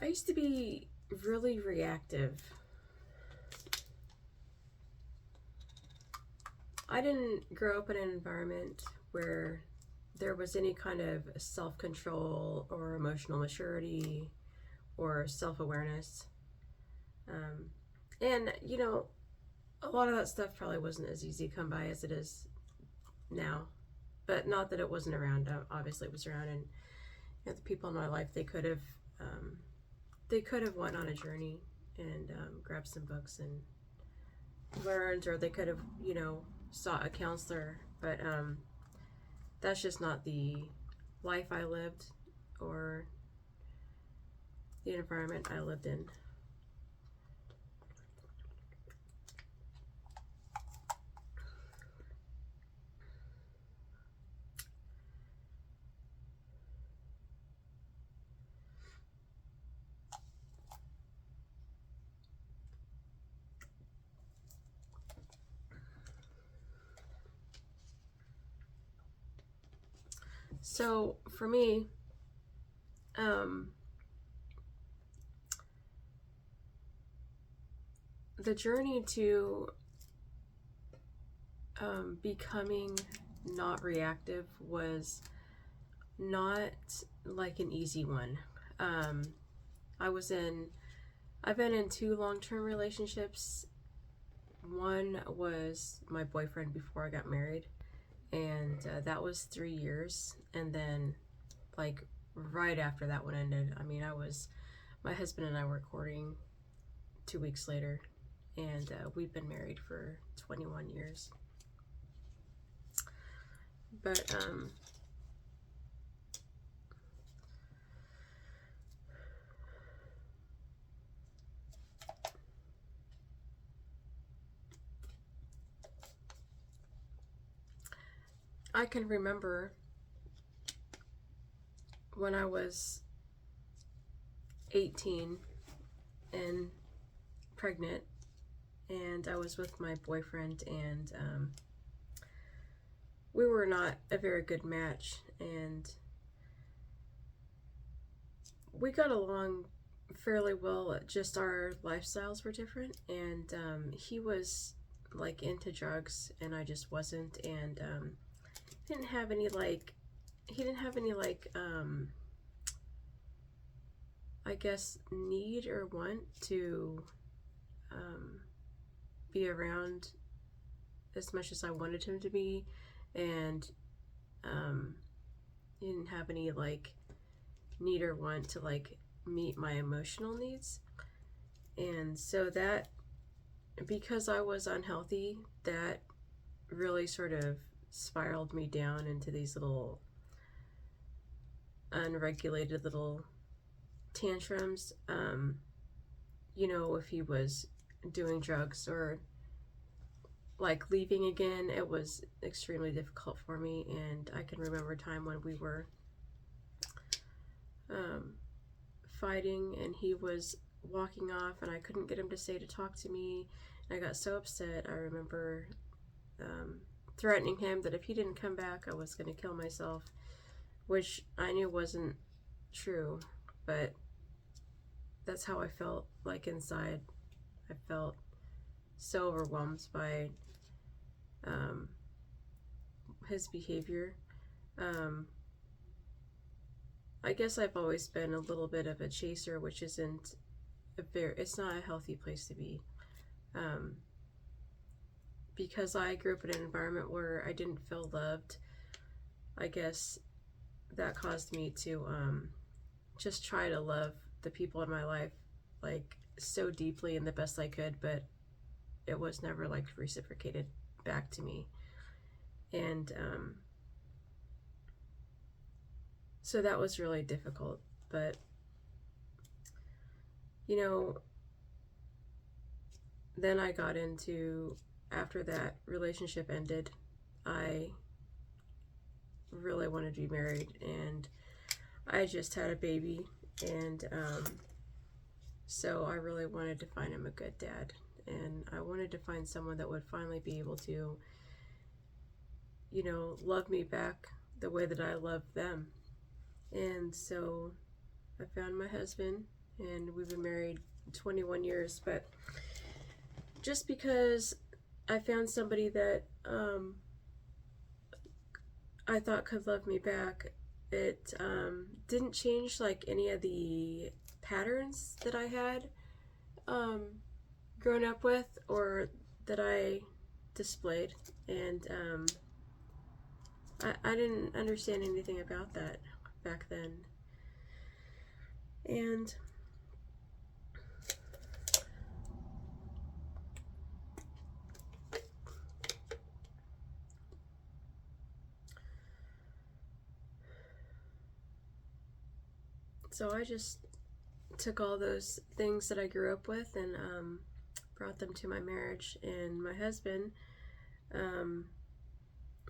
I used to be really reactive. I didn't grow up in an environment where there was any kind of self control or emotional maturity or self awareness. Um, and a lot of that stuff probably wasn't as easy to come by as it is now. But not that it wasn't around. Obviously, it was around, and the people in my life um, they could have went on a journey and grabbed some books and learned, or they could have sought a counselor. But that's just not the life I lived or the environment I lived in. So for me, um, the journey to becoming not reactive was not like an easy one. Um, I was in, I've been in two long term relationships. One was my boyfriend before I got married, and that was 3 years. And then, like, right after that one ended, my husband and I were courting 2 weeks later, and we've been married for 21 years. But I can remember when I was 18 and pregnant, and I was with my boyfriend, and we were not a very good match, and we got along fairly well. Just our lifestyles were different, and he was like into drugs, and I just wasn't, and didn't have any like he didn't have any like I guess need or want to um, be around as much as I wanted him to be, and um, he didn't have any like need or want to like meet my emotional needs. And so that, because I was unhealthy, that really sort of spiraled me down into these little unregulated little tantrums. If he was doing drugs or like leaving again, it was extremely difficult for me. And I can remember a time when we were um, fighting, and he was walking off, and I couldn't get him to stay to talk to me. And I got so upset. I remember threatening him that if he didn't come back, I was going to kill myself, which I knew wasn't true, but that's how I felt like inside. I felt so overwhelmed by um, his behavior. Um, I guess I've always been a little bit of a chaser, which isn't it's not a healthy place to be. Um, because I grew up in an environment where I didn't feel loved, I guess that caused me to just try to love the people in my life like so deeply and the best I could, but it was never like reciprocated back to me. And so that was really difficult. But then I got into, after that relationship ended, I really wanted to be married, and I just had a baby, and so I really wanted to find him a good dad, and I wanted to find someone that would finally be able to love me back the way that I loved them. And so I found my husband, and we've been married 21 years. But just because I found somebody that I thought could love me back, it didn't change like any of the patterns that I had grown up with or that I displayed. And I didn't understand anything about that back then. And so I just took all those things that I grew up with and brought them to my marriage. And my husband,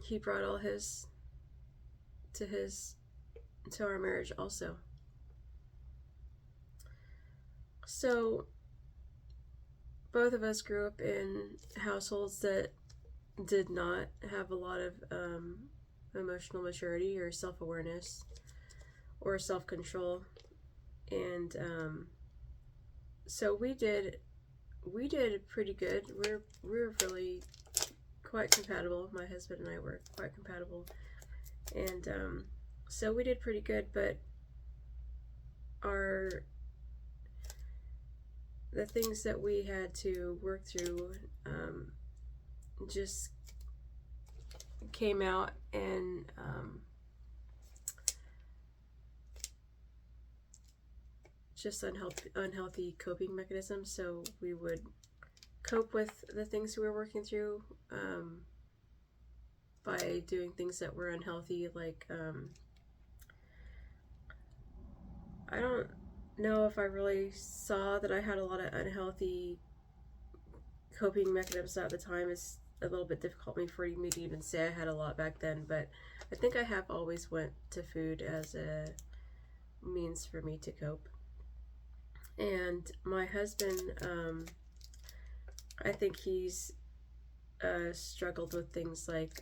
he brought all his to our marriage also. So both of us grew up in households that did not have a lot of emotional maturity or self-awareness or self-control. And so we did pretty good. We're really quite compatible. My husband and I were quite compatible, and so we did pretty good. But the things that we had to work through just came out, and just unhealthy coping mechanisms. So we would cope with the things we were working through by doing things that were unhealthy, like I don't know if I really saw that I had a lot of unhealthy coping mechanisms at the time. It's a little bit difficult for me to even say I had a lot back then, but I think I have always went to food as a means for me to cope. And my husband, I think he's struggled with things like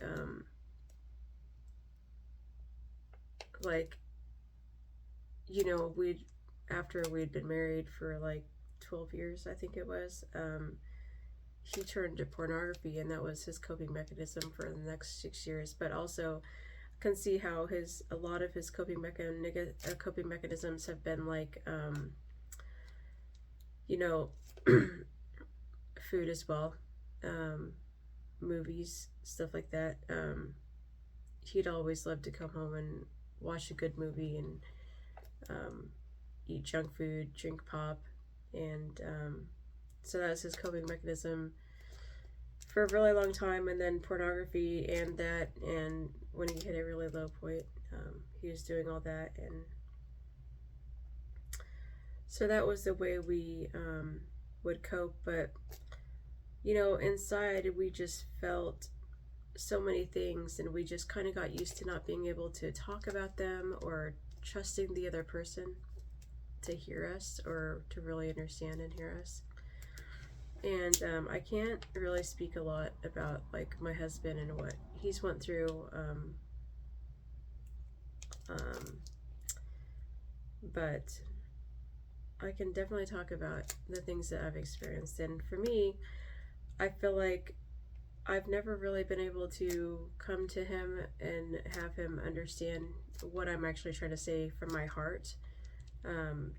after we'd been married for like 12 years, I think it was, he turned to pornography, and that was his coping mechanism for the next 6 years. But also can see how a lot of his coping mechanisms have been like food as well, movies, stuff like that. He'd always loved to come home and watch a good movie and eat junk food, drink pop, and so that was his coping mechanism for a really long time. And then pornography and when he hit a really low point, he was doing all that, and so that was the way we would cope. But inside we just felt so many things, and we just kind of got used to not being able to talk about them or trusting the other person to hear us or to really understand and hear us. And I can't really speak a lot about like my husband and what he's went through, but I can definitely talk about the things that I've experienced. And for me, I feel like I've never really been able to come to him and have him understand what I'm actually trying to say from my heart.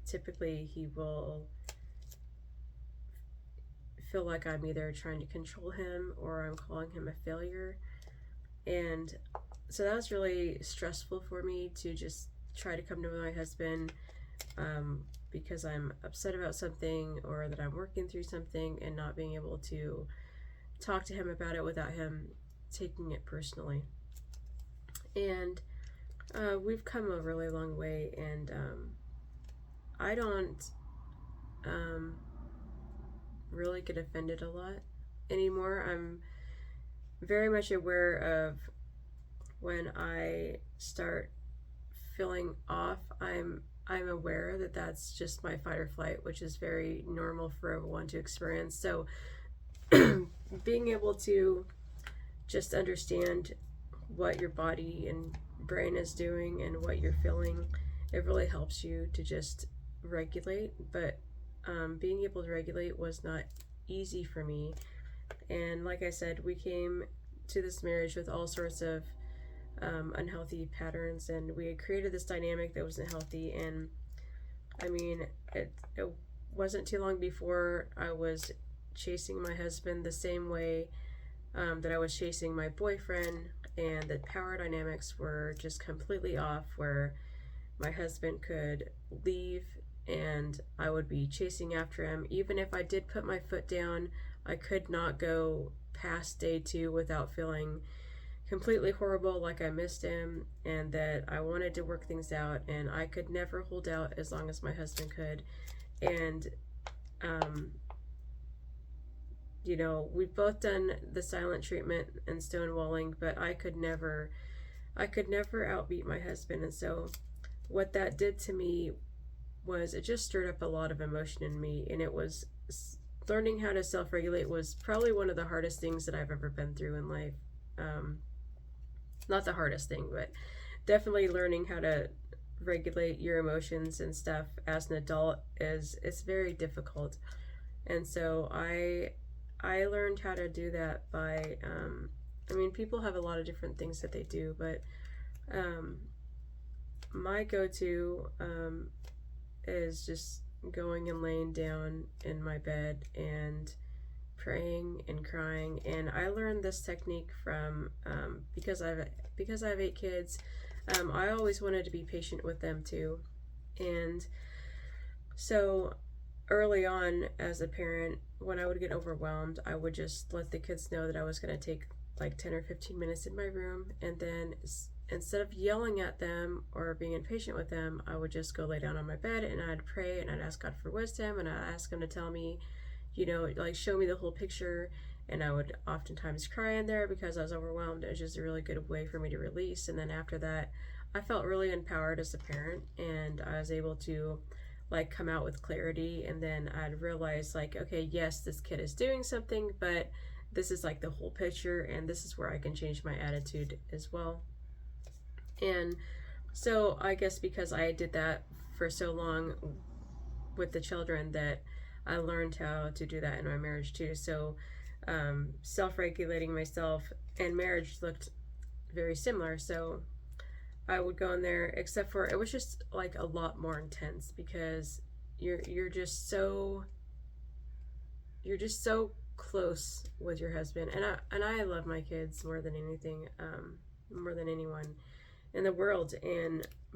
Typically he will feel like I'm either trying to control him or I'm calling him a failure. And so that was really stressful for me to just try to come to my husband because I'm upset about something or that I'm working through something, and not being able to talk to him about it without him taking it personally. And we've come a really long way, and I don't really get offended a lot anymore. I'm very much aware of when I start feeling off. I'm aware that that's just my fight or flight, which is very normal for everyone to experience. So being able to just understand what your body and brain is doing and what you're feeling, it really helps you to just regulate, but being able to regulate was not easy for me. And like I said, we came to this marriage with all sorts of unhealthy patterns, and we had created this dynamic that wasn't healthy. And I mean, it wasn't too long before I was chasing my husband the same way that I was chasing my boyfriend, and the power dynamics were just completely off, where my husband could leave and I would be chasing after him. Even if I did put my foot down, I could not go past day 2 without feeling completely horrible, like I missed him, and that I wanted to work things out, and I could never hold out as long as my husband could. And you know, we've both done the silent treatment and stonewalling, but I could never outbeat my husband. And so what that did to me was it just stirred up a lot of emotion in me, and it was learning how to self-regulate was probably one of the hardest things that I've ever been through in life. Not the hardest thing, but definitely learning how to regulate your emotions and stuff as an adult it's very difficult. And so I learned how to do that by I mean, people have a lot of different things that they do, but my go-to is just going and laying down in my bed and praying and crying. And I learned this technique from because I have 8 kids. I always wanted to be patient with them too, and so early on as a parent, when I would get overwhelmed, I would just let the kids know that I was going to take like 10 or 15 minutes in my room, and then instead of yelling at them or being impatient with them, I would just go lay down on my bed and I'd pray and I'd ask God for wisdom, and I'd ask him to tell me, you know, like show me the whole picture. And I would oftentimes cry in there because I was overwhelmed. It was just a really good way for me to release. And then after that, I felt really empowered as a parent, and I was able to like come out with clarity. And then I'd realize like, okay, yes, this kid is doing something, but this is like the whole picture, and this is where I can change my attitude as well. And so I guess because I did that for so long with the children, that I learned how to do that in my marriage too. So self-regulating myself and marriage looked very similar. So I would go in there, except for it was just like a lot more intense because you're just so close with your husband. And I love my kids more than anything, more than anyone in the world.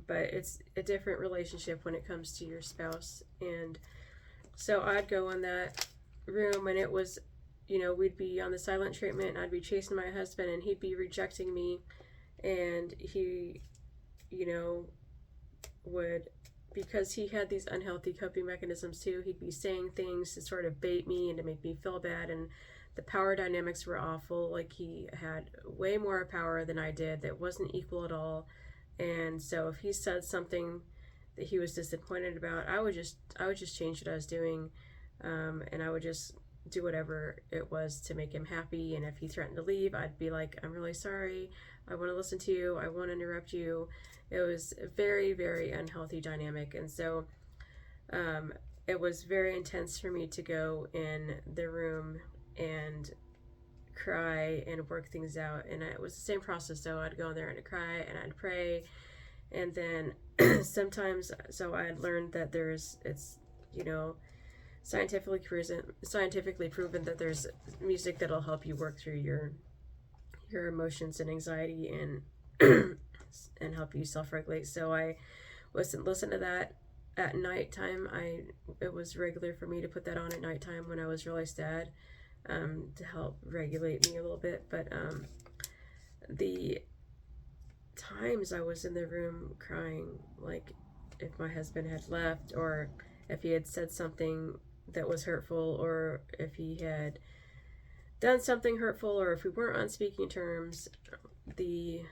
But it's a different relationship when it comes to your spouse. And so I'd go in that room, and it was, you know, we'd be on the silent treatment, and I'd be chasing my husband, and he'd be rejecting me, and he, you know, would, because he had these unhealthy coping mechanisms too, he'd be saying things to sort of bait me and to make me feel bad, and the power dynamics were awful. Like, he had way more power than I did that wasn't equal at all. And so if he said something that he was disappointed about, I would just change what I was doing, and I would just do whatever it was to make him happy. And if he threatened to leave, I'd be like, I'm really sorry, I want to listen to you, I won't interrupt you. It was a very, very unhealthy dynamic. And so it was very intense for me to go in the room and cry and work things out. And it was the same process. So I'd go in there and I'd cry and I'd pray. And then sometimes, so I had learned that it's, you know, scientifically proven that there's music that'll help you work through your emotions and anxiety and and help you self-regulate. So I listen to that at nighttime. It was regular for me to put that on at nighttime when I was really sad, to help regulate me a little bit. But the times I was in the room crying, like if my husband had left, or if he had said something that was hurtful, or if he had done something hurtful, or if we weren't on speaking terms, the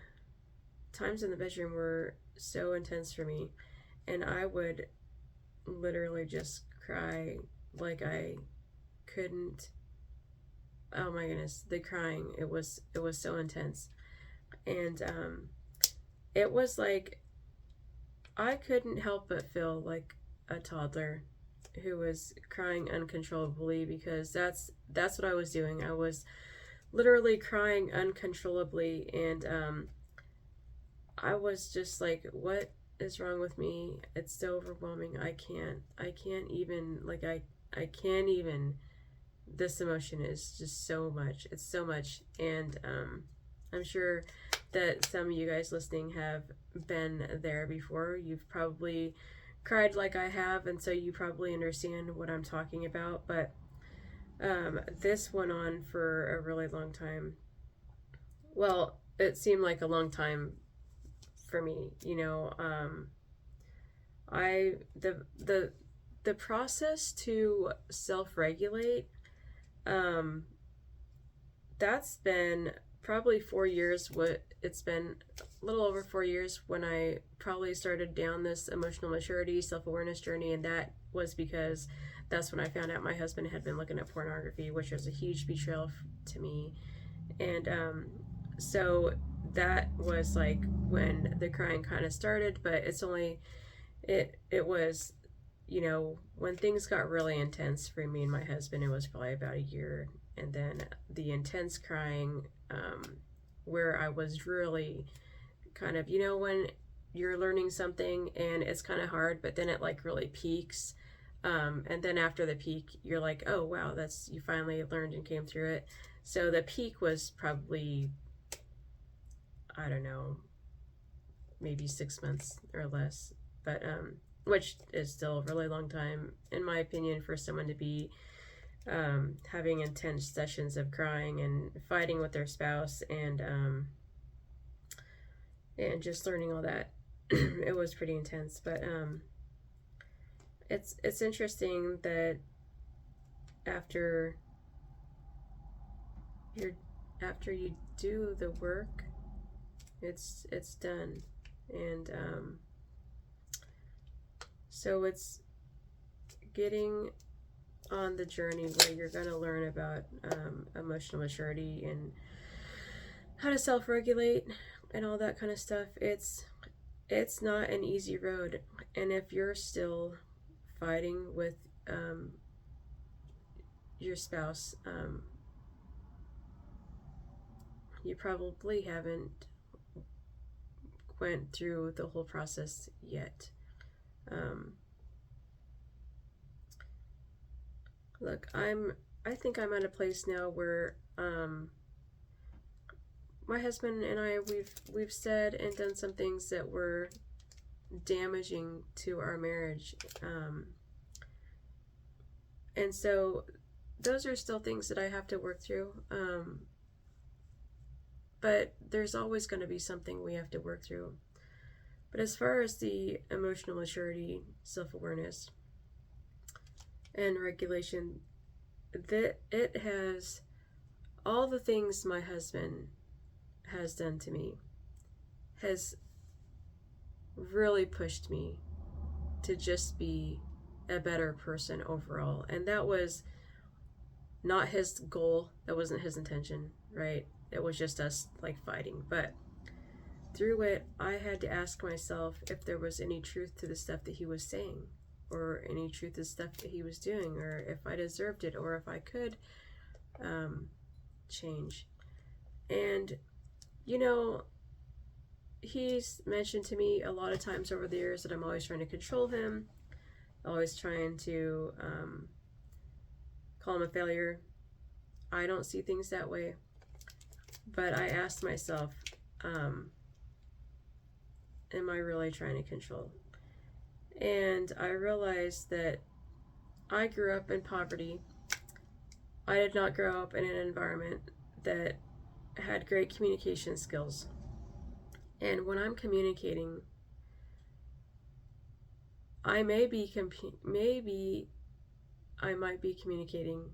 times in the bedroom were so intense for me, and I would literally just cry like I couldn't. Oh my goodness, the crying, it was so intense. And it was like I couldn't help but feel like a toddler who was crying uncontrollably, because that's what I was doing. I was literally crying uncontrollably, and I was just like, what is wrong with me? It's so overwhelming. I can't even, like, I can't even, this emotion is just so much. It's so much. And I'm sure that some of you guys listening have been there before. You've probably cried like I have, and so you probably understand what I'm talking about. But this went on for a really long time. Well, it seemed like a long time for me, you know. I the process to self-regulate, um, that's been probably 4 years. What it's been a little over 4 years when I probably started down this emotional maturity, self-awareness journey, and that was because that's when I found out my husband had been looking at pornography, which was a huge betrayal to me. And so that was like when the crying kind of started, but it's only it was, you know, when things got really intense for me and my husband, it was probably about a year. And then the intense crying, where I was really kind of, you know, when you're learning something and it's kind of hard, but then it like really peaks. And then after the peak, you're like, oh, wow, that's, you finally learned and came through it. So the peak was probably, I don't know, maybe 6 months or less, but which is still a really long time, in my opinion, for someone to be having intense sessions of crying and fighting with their spouse, and just learning all that. It was pretty intense, but it's interesting that after you do the work, it's done. And so it's getting on the journey where you're going to learn about emotional maturity and how to self-regulate and all that kind of stuff. It's not an easy road, and if you're still fighting with your spouse, you probably haven't went through the whole process yet. Look, I think I'm at a place now where my husband and I, we've said and done some things that were damaging to our marriage, and so those are still things that I have to work through. But there's always going to be something we have to work through. But as far as the emotional maturity, self-awareness, and regulation, that it has, all the things my husband has done to me has really pushed me to just be a better person overall. And that was not his goal. That wasn't his intention, right? It was just us like fighting. But through it, I had to ask myself if there was any truth to the stuff that he was saying, or any truth to the stuff that he was doing, or if I deserved it, or if I could change. And, you know, he's mentioned to me a lot of times over the years that I'm always trying to control him, always trying to call him a failure. I don't see things that way. But I asked myself, am I really trying to control? And I realized that I grew up in poverty. I did not grow up in an environment that had great communication skills. And when I'm communicating, I might be communicating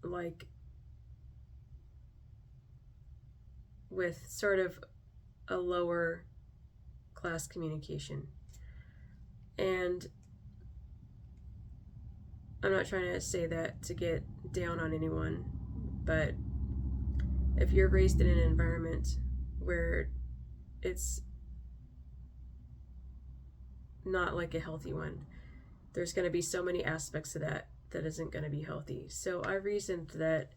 like with sort of a lower class communication. And I'm not trying to say that to get down on anyone, but if you're raised in an environment where it's not like a healthy one. There's going to be so many aspects of that that isn't going to be healthy. So I reasoned that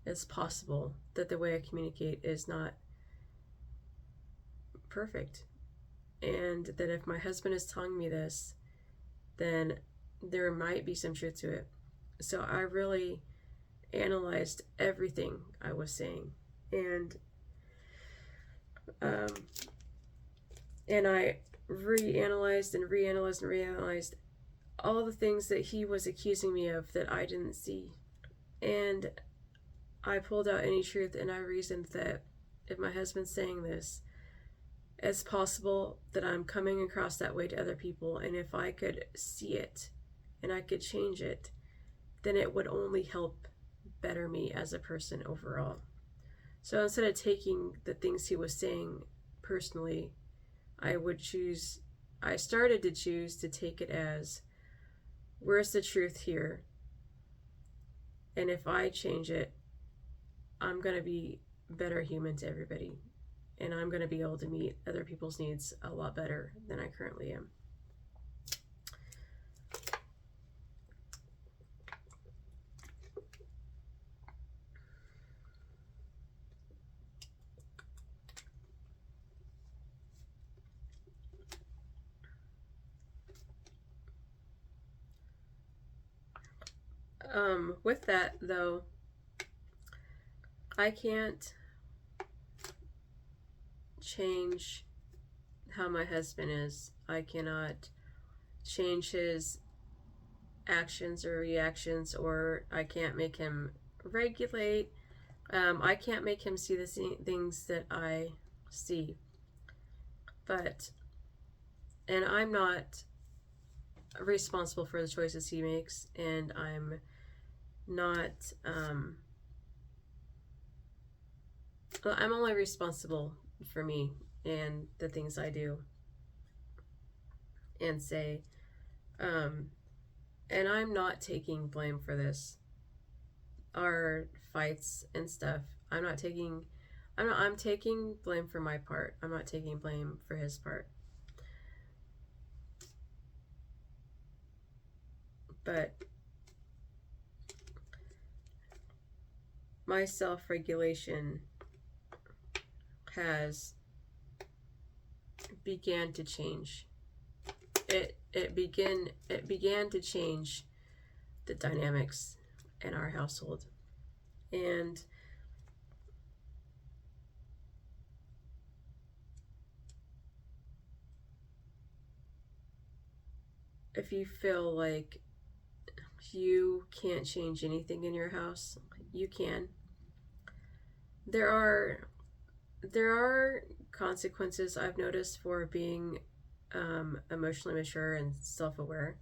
it's possible that the way I communicate is not perfect, and that if my husband is telling me this, then there might be some truth to it. So I really analyzed everything I was saying, and I reanalyzed and reanalyzed and reanalyzed all the things that he was accusing me of that I didn't see. And I pulled out any truth, and I reasoned that if my husband's saying this, it's possible that I'm coming across that way to other people, and if I could see it and I could change it, then it would only help better me as a person overall. So instead of taking the things he was saying personally, I started to choose to take it as, where's the truth here? And if I change it, I'm going to be a better human to everybody. And I'm going to be able to meet other people's needs a lot better than I currently am. With that, though, I can't change how my husband is. I cannot change his actions or reactions, or I can't make him regulate. I can't make him see the things that I see. And I'm not responsible for the choices he makes, and I'm not, I'm only responsible for me and the things I do and say. And I'm not taking blame for this. Our fights and stuff, I'm taking blame for my part. I'm not taking blame for his part. But my self-regulation has began to change. It began to change the dynamics in our household. And if you feel like you can't change anything in your house, you can. There are consequences I've noticed for being emotionally mature and self-aware.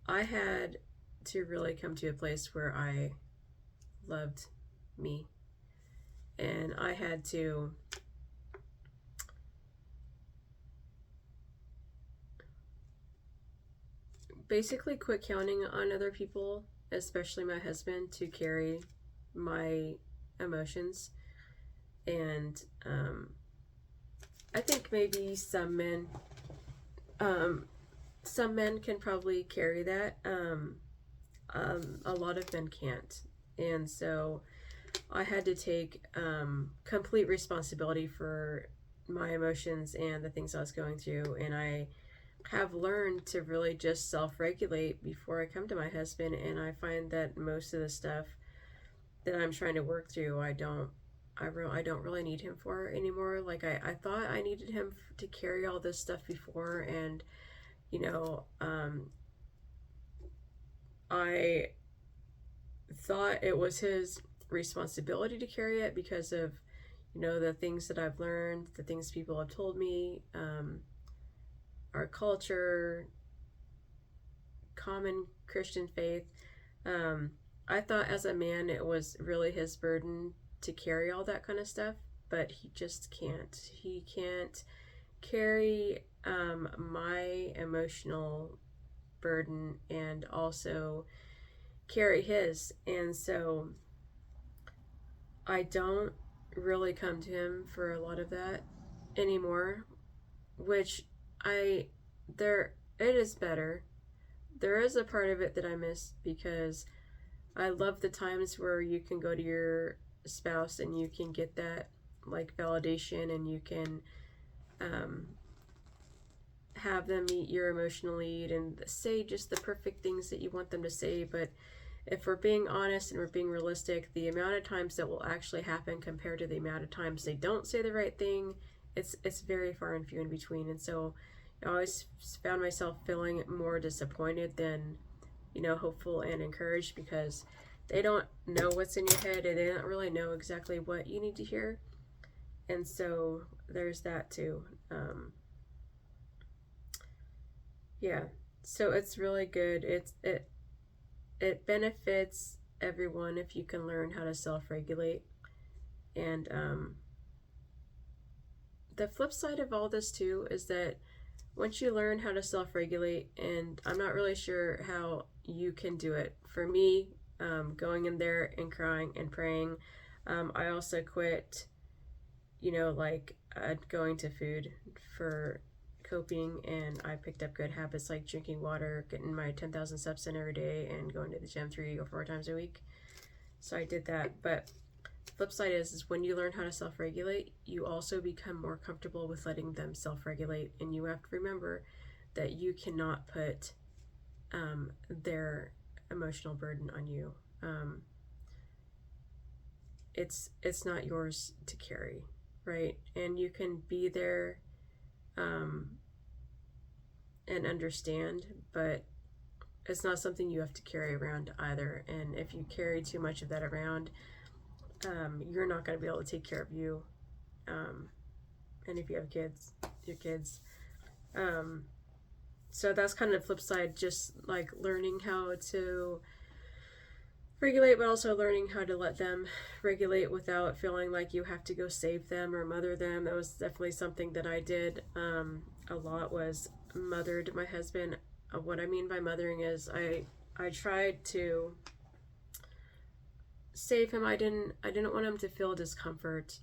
I had to really come to a place where I loved me, and I had to basically quit counting on other people, especially my husband, to carry my emotions. And I think maybe some men can probably carry that. A lot of men can't. And so I had to take complete responsibility for my emotions and the things I was going through. And I have learned to really just self-regulate before I come to my husband. And I find that most of the stuff that I'm trying to work through, I don't really need him for anymore. Like I thought I needed him to carry all this stuff before, and I thought it was his responsibility to carry it because of the things that I've learned, the things people have told me, our culture, common Christian faith. I thought as a man it was really his burden to carry all that kind of stuff, but he just can't. He can't carry my emotional burden and also carry his. And so I don't really come to him for a lot of that anymore, which it is better. There is a part of it that I miss because I love the times where you can go to your spouse and you can get that like validation, and you can um, have them meet your emotional need and say just the perfect things that you want them to say. But if we're being honest and we're being realistic, the amount of times that will actually happen compared to the amount of times they don't say the right thing, it's very far and few in between. And so I always found myself feeling more disappointed than, hopeful and encouraged, because they don't know what's in your head and they don't really know exactly what you need to hear. And so there's that too. Yeah, so it's really good. It benefits everyone if you can learn how to self-regulate. And the flip side of all this too is that once you learn how to self-regulate, and I'm not really sure how you can do it. For me, going in there and crying and praying, I also quit, going to food for coping, and I picked up good habits like drinking water, getting my 10,000 steps in every day, and going to the gym 3 or 4 times a week. So I did that. But flip side is when you learn how to self-regulate, you also become more comfortable with letting them self-regulate, and you have to remember that you cannot put their emotional burden on you. It's not yours to carry, right? And you can be there and understand, but it's not something you have to carry around either. And if you carry too much of that around, you're not going to be able to take care of you. And if you have kids, your kids. So that's kind of the flip side, just like learning how to regulate, but also learning how to let them regulate without feeling like you have to go save them or mother them. That was definitely something that I did a lot, was mothered my husband. What I mean by mothering is I tried to save him. I didn't want him to feel discomfort.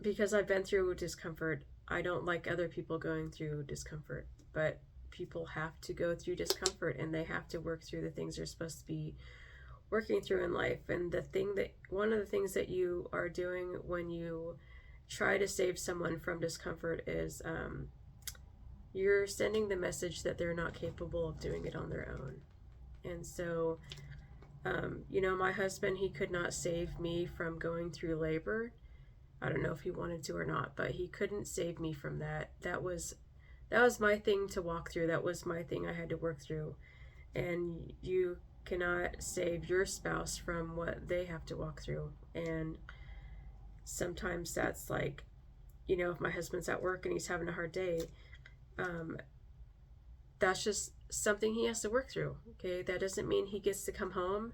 Because I've been through discomfort, I don't like other people going through discomfort, but people have to go through discomfort, and they have to work through the things they're supposed to be working through in life. And one of the things that you are doing when you try to save someone from discomfort is you're sending the message that they're not capable of doing it on their own. And so my husband, he could not save me from going through labor. I don't know if he wanted to or not, but he couldn't save me from that. That was my thing to walk through. That was my thing I had to work through. And you cannot save your spouse from what they have to walk through. And sometimes that's like, if my husband's at work and he's having a hard day, that's just something he has to work through. Okay, that doesn't mean he gets to come home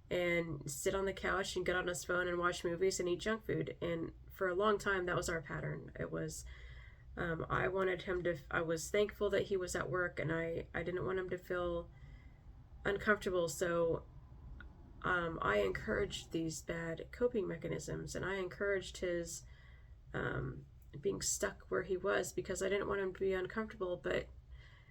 and sit on the couch and get on his phone and watch movies and eat junk food. And for a long time, that was our pattern. It was, I wanted him to, I was thankful that he was at work, and I didn't want him to feel uncomfortable. So I encouraged these bad coping mechanisms, and I encouraged his being stuck where he was, because I didn't want him to be uncomfortable. But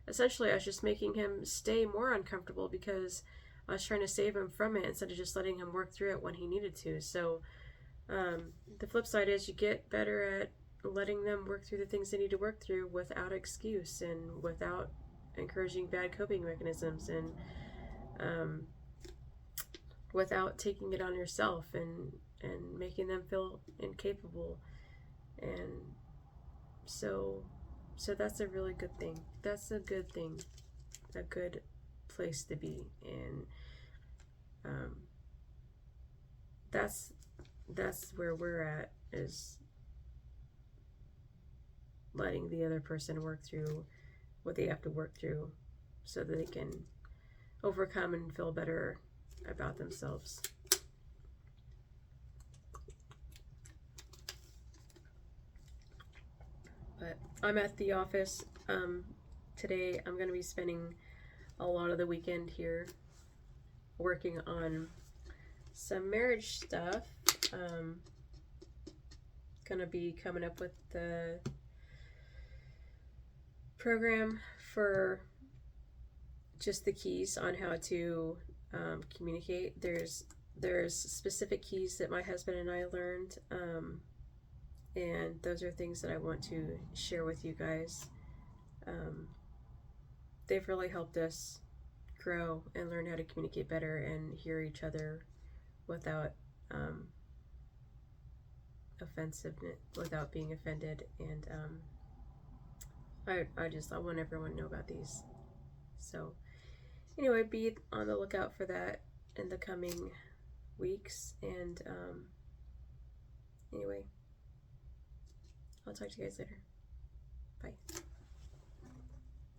essentially I was just making him stay more uncomfortable, because I was trying to save him from it instead of just letting him work through it when he needed to. So the flip side is you get better at letting them work through the things they need to work through without excuse and without encouraging bad coping mechanisms, and without taking it on yourself and making them feel incapable. And so that's a really good thing. That's a good thing, a good place to be. And that's where we're at, is letting the other person work through what they have to work through so that they can overcome and feel better about themselves. But I'm at the office today. I'm going to be spending a lot of the weekend here working on some marriage stuff. gonna be coming up with the program for just the keys on how to communicate. There's specific keys that my husband and I learned, and those are things that I want to share with you guys. They've really helped us grow and learn how to communicate better and hear each other without offensiveness, without being offended. And I want everyone to know about these. So anyway, be on the lookout for that in the coming weeks. And anyway, I'll talk to you guys later. Bye.